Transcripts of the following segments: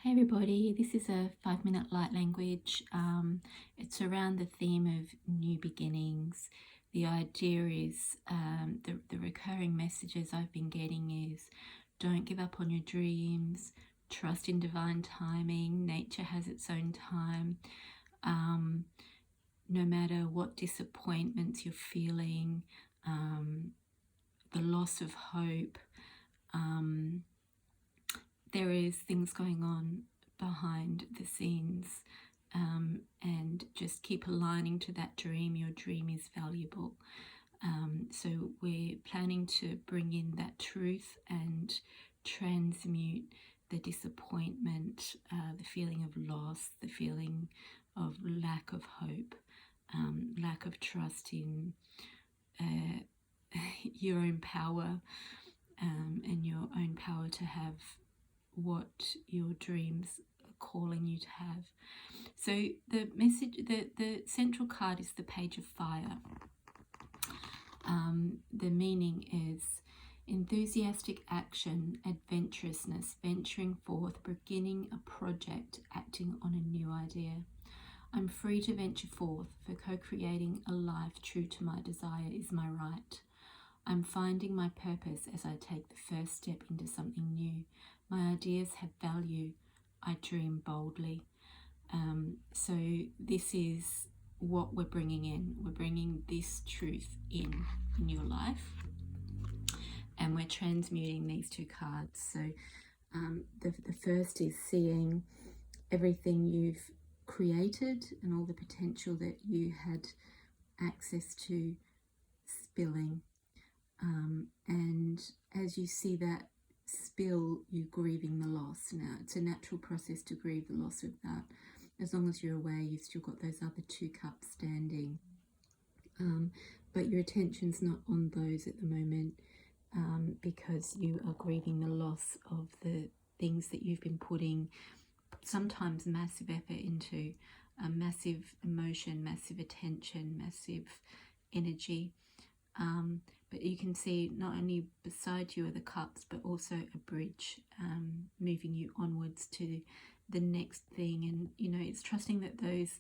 Hey everybody, this is a 5-minute light language. It's around the theme of new beginnings. The idea is the recurring messages I've been getting is don't give up on your dreams, trust in divine timing, nature has its own time. No matter what disappointments you're feeling, the loss of hope, there is things going on behind the scenes, and just keep aligning to that dream. Your dream is valuable. So we're planning to bring in that truth and transmute the disappointment, the feeling of loss, the feeling of lack of hope, lack of trust in your own power, and your own power to have what your dreams are calling you to have. So the message, the central card is the Page of Fire. The meaning is enthusiastic action, adventurousness, venturing forth, beginning a project, acting on a new idea. I'm free to venture forth, for co-creating a life true to my desire is my right. I'm finding my purpose as I take the first step into something new. My ideas have value. I dream boldly. So this is what we're bringing in. We're bringing this truth in your life. And we're transmuting these two cards. So the first is seeing everything you've created and all the potential that you had access to spilling. And as you see that spill, you're grieving the loss. Now, it's a natural process to grieve the loss of that. As long as you're aware, you've still got those other two cups standing. But your attention's not on those at the moment, because you are grieving the loss of the things that you've been putting sometimes massive effort into, massive emotion, massive attention, massive energy. But you can see not only beside you are the cups, but also a bridge, moving you onwards to the next thing. And it's trusting that those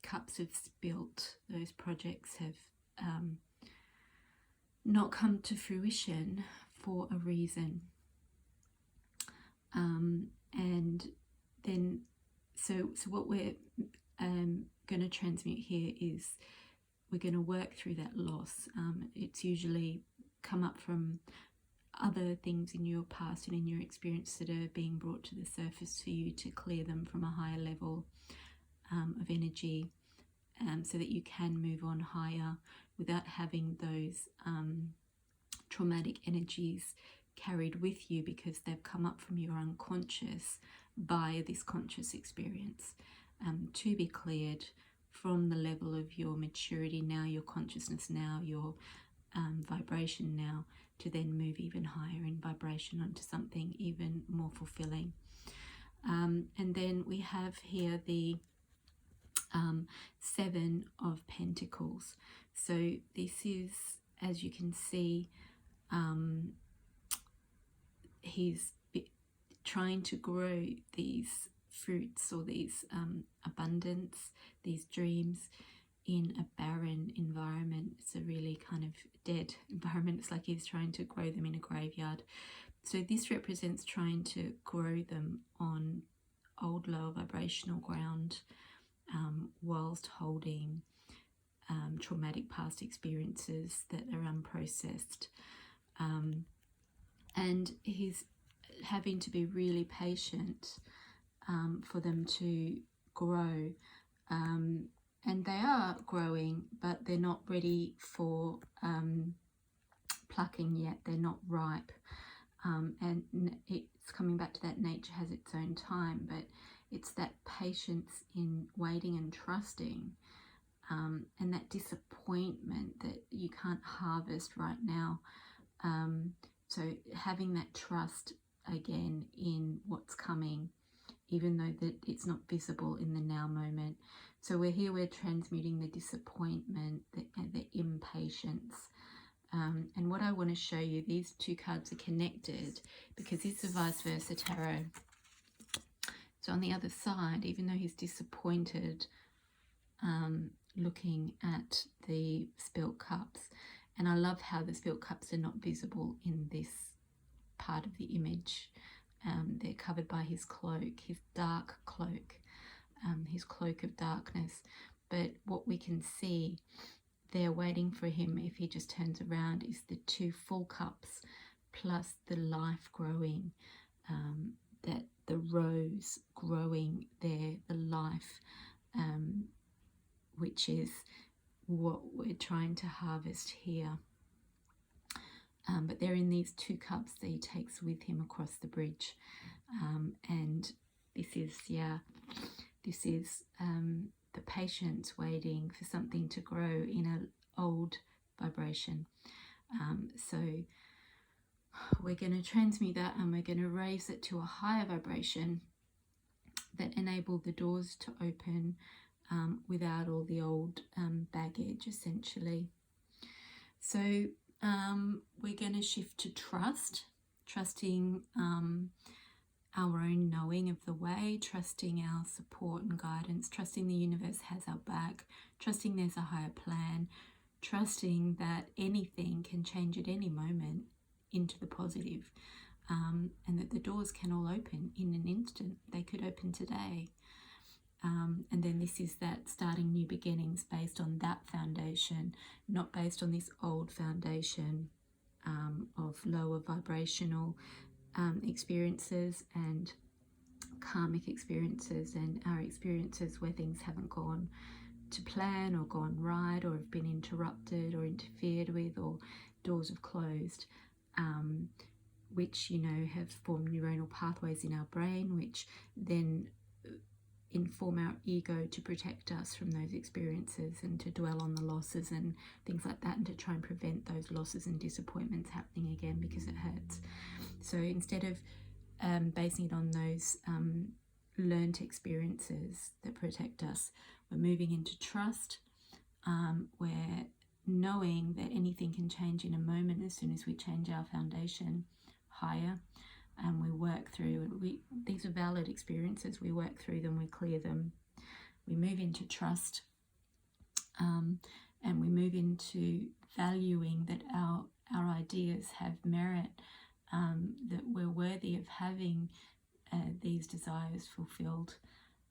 cups have spilt, those projects have not come to fruition for a reason. And then so what we're going to transmute here is we're going to work through that loss. It's usually come up from other things in your past and in your experience that are being brought to the surface for you to clear them from a higher level of energy, so that you can move on higher without having those traumatic energies carried with you, because they've come up from your unconscious via this conscious experience, to be cleared from the level of your maturity now, your consciousness now, your vibration now, to then move even higher in vibration onto something even more fulfilling. And then we have here the 7 of Pentacles. So this is, as you can see, he's trying to grow these fruits or these abundance, these dreams in a barren environment. It's a really kind of dead environment. It's like he's trying to grow them in a graveyard. So this represents trying to grow them on old lower vibrational ground, whilst holding traumatic past experiences that are unprocessed. And he's having to be really patient for them to grow. And they are growing, but they're not ready for plucking yet. They're not ripe. And it's coming back to that nature has its own time, but it's that patience in waiting and trusting, and that disappointment that you can't harvest right now. So having that trust again in what's coming, even though that it's not visible in the now moment. So we're transmuting the disappointment, the impatience. And what I want to show you, these two cards are connected because it's a vice versa tarot. So on the other side, even though he's disappointed, looking at the spilt cups, and I love how the spilt cups are not visible in this part of the image. They're covered by his cloak, his dark cloak, his cloak of darkness. But what we can see there waiting for him, if he just turns around, is the 2 full cups plus the life growing, that the rose growing there, the life, which is what we're trying to harvest here. But they're in these 2 cups that he takes with him across the bridge. And this is, the patience waiting for something to grow in an old vibration. So we're going to transmute that, and we're going to raise it to a higher vibration that enable the doors to open without all the old baggage, essentially. So we're going to shift to trusting our own knowing of the way, trusting our support and guidance, trusting the universe has our back, trusting there's a higher plan, trusting that anything can change at any moment into the positive, and that the doors can all open in an instant. They could open today. And then this is that starting new beginnings based on that foundation, not based on this old foundation of lower vibrational experiences and karmic experiences, and our experiences where things haven't gone to plan or gone right, or have been interrupted or interfered with, or doors have closed, which, have formed neuronal pathways in our brain, which then inform our ego to protect us from those experiences and to dwell on the losses and things like that, and to try and prevent those losses and disappointments happening again because it hurts. So instead of basing it on those learned experiences that protect us, we're moving into trust. We're knowing that anything can change in a moment as soon as we change our foundation higher. And we work through, these are valid experiences, we work through them, we clear them, we move into trust, and we move into valuing that our ideas have merit, that we're worthy of having these desires fulfilled,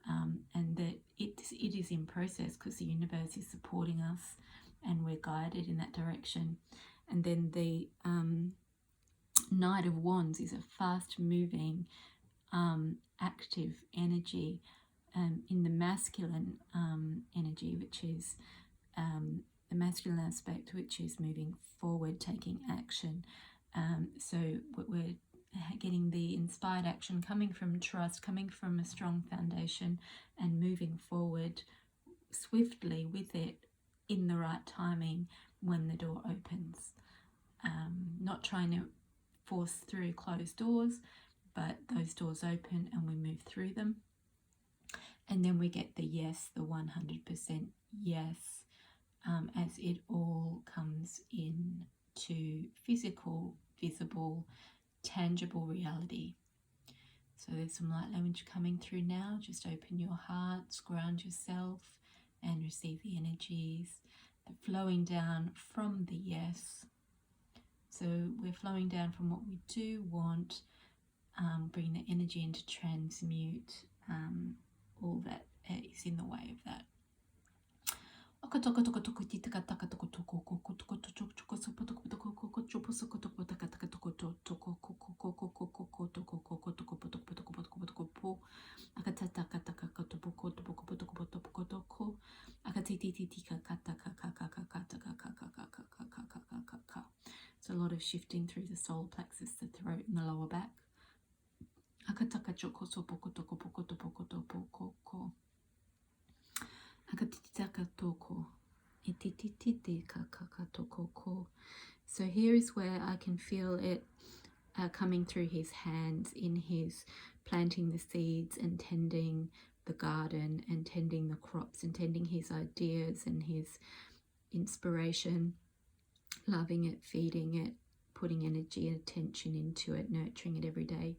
and that it is in process because the universe is supporting us and we're guided in that direction. And then the Knight of Wands is a fast-moving, active energy in the masculine energy, which is the masculine aspect, which is moving forward, taking action. So we're getting the inspired action coming from trust, coming from a strong foundation, and moving forward swiftly with it in the right timing when the door opens. Not trying to force through closed doors, but those doors open and we move through them. And then we get the yes, the 100% yes, as it all comes into physical, visible, tangible reality. So there's some light language coming through now. Just open your hearts, ground yourself, and receive the energies that are flowing down from the yes. So we're flowing down from what we do want, bring the energy into transmute all that is in the way of that. So a lot of shifting through the solar plexus, the throat and the lower back. So here is where I can feel it coming through his hands in his planting the seeds and tending the garden and tending the crops and tending his ideas and his inspiration, loving it, feeding it, putting energy and attention into it, nurturing it every day.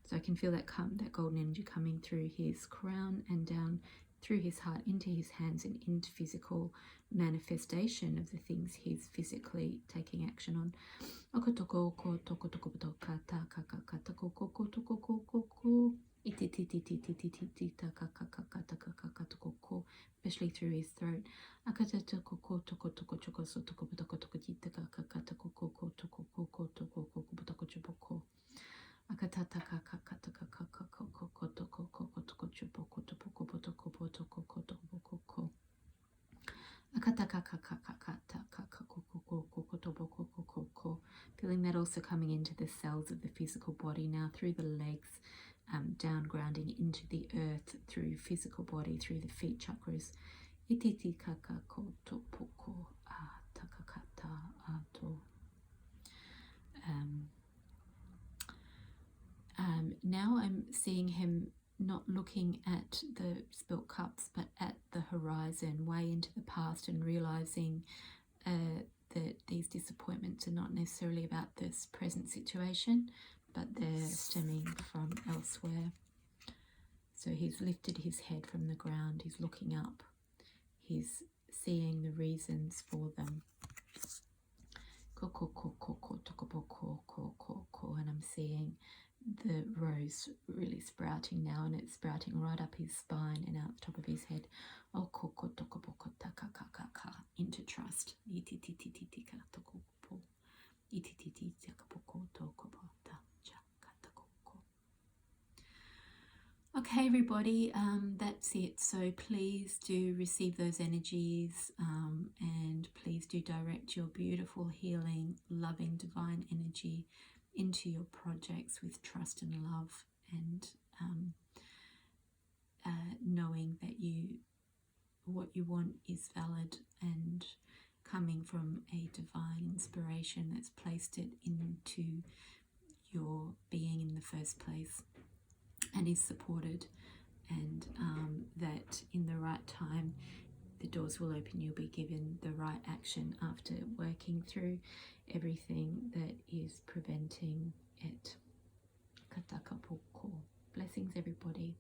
So I can feel that golden energy coming through his crown and down through his heart into his hands and into physical manifestation of the things he's physically taking action on. Especially through his throat. Feeling that also coming into the cells of the physical body now, through the legs, down grounding into the earth, through physical body, through the feet chakras. Now I'm seeing him not looking at the spilt cups, but at the horizon, way into the past, and realizing that these disappointments are not necessarily about this present situation, but they're stemming from elsewhere. So he's lifted his head from the ground, he's looking up, he's seeing the reasons for them. And I'm seeing the rose really sprouting now, and it's sprouting right up his spine and out the top of his head. Into trust. Okay, everybody, that's it. So please do receive those energies, and please do direct your beautiful, healing, loving, divine energy into your projects with trust and love, and knowing that what you want is valid and coming from a divine inspiration that's placed it into your being in the first place, and is supported, and that in the right time the doors will open. You'll be given the right action after working through everything that is preventing it. Blessings, everybody.